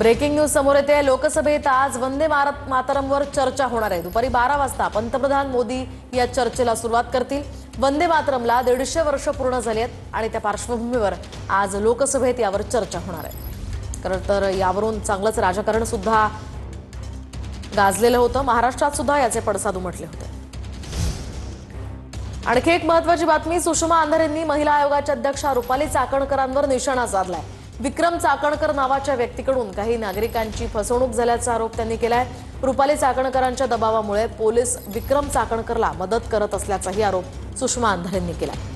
Breaking news समोर येते। लोकसभेत आज वंदे मातरमवर चर्चा होणार आहे। दुपारी 12 वाजता पंतप्रधान मोदी या चर्चेला सुरुवात करतील। वंदे मातरमला 150 वर्ष पूर्ण झाली आहेत आणि त्या पार्श्वभूमीवर आज लोकसभेत यावर चर्चा होणार आहे। खरं तर यावरून चांगलंच राजकारण सुद्धा गाजलेलं होतं। महाराष्ट्रात सुद्धा याचे पडसाद उमटले होते। आणखी एक महत्त्वाची बातमी, सुषमा अंधारेंनी महिला आयोगाच्या अध्यक्षा रुपाली चाकणकरांवर निशाणा साधलाय। विक्रम चाकणकर नावाच्या व्यक्तीकडून काही नागरिकांची फसवणूक झाल्याचा आरोप त्यांनी केलाय। रुपाली चाकणकरांच्या दबावामुळे पोलीस विक्रम चाकणकरला मदत करत असल्याचाही आरोप सुषमा अंधारेंनी केलाय।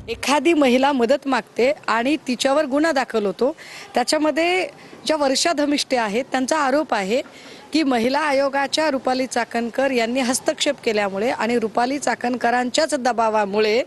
एखादी महिला मदत मागते आणि तिच्यावर गुन्हा दाखल होतो, त्याच्यामध्ये ज्या वर्षा धमिष्टे आहेत त्यांचा आरोप आहे की महिला आयोगाच्या रुपाली चाकणकर यांनी हस्तक्षेप केल्यामुळे आणि रुपाली चाकणकरांच्याच दबावामुळे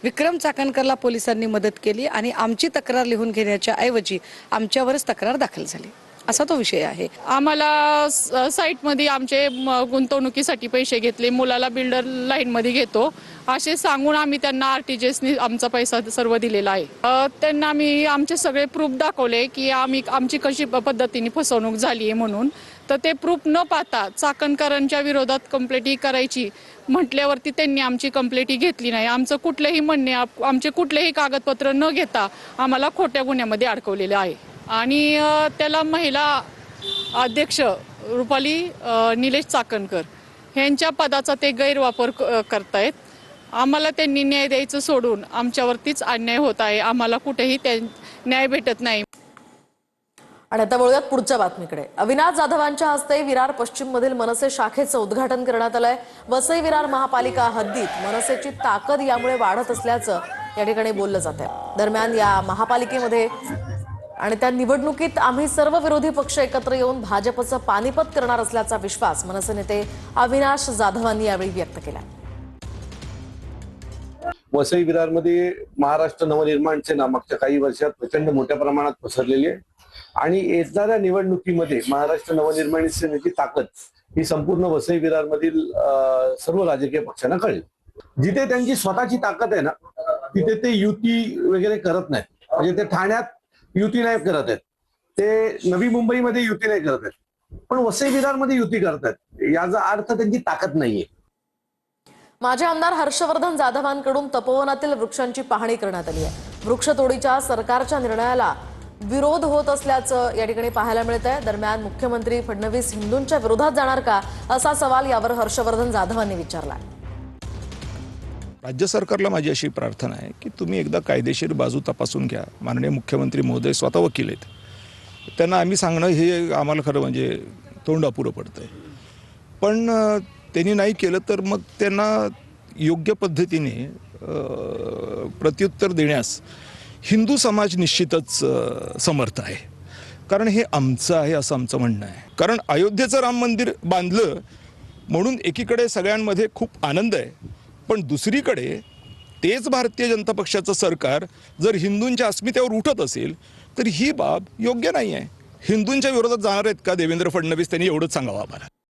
विक्रम चाकणकरला पोलिसांनी मदत केली आणि आमची तक्रार लिहून घेण्याच्या ऐवजी आमच्यावरच तक्रार दाखल झाली, असा तो विषय आहे। आम्हाला साईटमध्ये आमचे गुंतवणुकीसाठी पैसे घेतले, मुलाला बिल्डर लाईनमध्ये घेतो असे सांगून आम्ही त्यांना आरटीजीएसनी आमचा पैसा सर्व दिलेला आहे। त्यांना आम्ही आमचे सगळे प्रूफ दाखवले की आमची कशी पद्धतीने फसवणूक झाली आहे म्हणून। तर ते प्रूफ न पाहता चाकणकरांच्या विरोधात कंप्लेंट करायची म्हटल्यावरती त्यांनी आमची कंप्लेंट घेतली नाही। आमचं कुठलेही म्हणणे, आमचे कुठलेही कागदपत्र न घेता आम्हाला खोट्या गुन्ह्यामध्ये अडकवलेले आहे। आणि त्याला महिला अध्यक्ष रुपाली निलेश चाकणकर यांच्या पदाचा ते गैरवापर करतायत। आम्हाला त्यांनी न्याय द्यायचं सोडून आमच्यावरतीच अन्याय होत आहे। आम्हाला कुठेही न्याय भेटत नाही। आणि आता वळूयात पुढच्या बातमीकडे। अविनाश जाधवांच्या हस्ते विरार पश्चिम मधील मनसे शाखेचं उद्घाटन करण्यात आलंय। वसई विरार महापालिका हद्दीत मनसेची ताकद यामुळे वाढत असल्याचं या ठिकाणी बोललं जात आहे। दरम्यान या महापालिकेमध्ये आणि त्या निवडणुकीत आम्ही सर्व विरोधी पक्ष एकत्र येऊन भाजपचं पानिपत करणार असल्याचा विश्वास मनसे नेते अविनाश जाधवांनी यावेळी व्यक्त केला। वसई विरारमध्ये महाराष्ट्र नवनिर्माणचे मागच्या काही वर्षात प्रचंड मोठ्या प्रमाणात पसरलेली आहे आणि येणाऱ्या निवडणुकीमध्ये महाराष्ट्र नवनिर्माण सेनेची ताकद ही संपूर्ण वसई विरारमधील सर्व राजकीय पक्षांना कळेल। जिथे त्यांची स्वतःची ताकद आहे ना, तिथे ते युती वगैरे करत नाहीत। म्हणजे ते ठाण्यात युती नाही करत आहेत, ते नवी मुंबईमध्ये युती नाही करत आहेत, पण वसई विरारमध्ये युती करतात। याचा अर्थ त्यांची ताकद नाहीये। माजी आमदार हर्षवर्धन जाधवांकडून तपोवनातील वृक्षांची पाहणी करण्यात आली आहे। वृक्षतोडीच्या सरकारच्या निर्णयाला विरोध होत असल्याचं या ठिकाणी पाहायला मिळत आहे। दरम्यान मुख्यमंत्री फडणवीस हिंदूंच्या विरोधात जाणार का, असा सवाल यावर हर्षवर्धन जाधवांनी विचारला। राज्य सरकारला माझी अशी प्रार्थना आहे की तुम्ही एकदा कायदेशीर बाजू तपासून घ्या। माननीय मुख्यमंत्री महोदय स्वतः वकील आहेत, त्यांना आम्ही सांगणं हे आम्हाला खरं म्हणजे तोंड अपुरं पडतंय। पण त्यांनी नाही केलं तर मग त्यांना योग्य पद्धतीने प्रत्युत्तर देण्यास हिंदू समाज निश्चितच समर्थ आहे, कारण हे आमचं आहे असं आमचं म्हणणं आहे। कारण अयोध्येचं राम मंदिर बांधलं म्हणून एकीकडे सगळ्यांमध्ये खूप आनंद आहे, पण दुसरीकडे तेच भारतीय जनता पक्षाचं सरकार जर हिंदूंच्या अस्मितेवर उठत असेल तर ही बाब योग्य नाही आहे। हिंदूंच्या विरोधात जाणार आहेत का देवेंद्र फडणवीस, त्यांनी एवढंच सांगावं आम्हाला।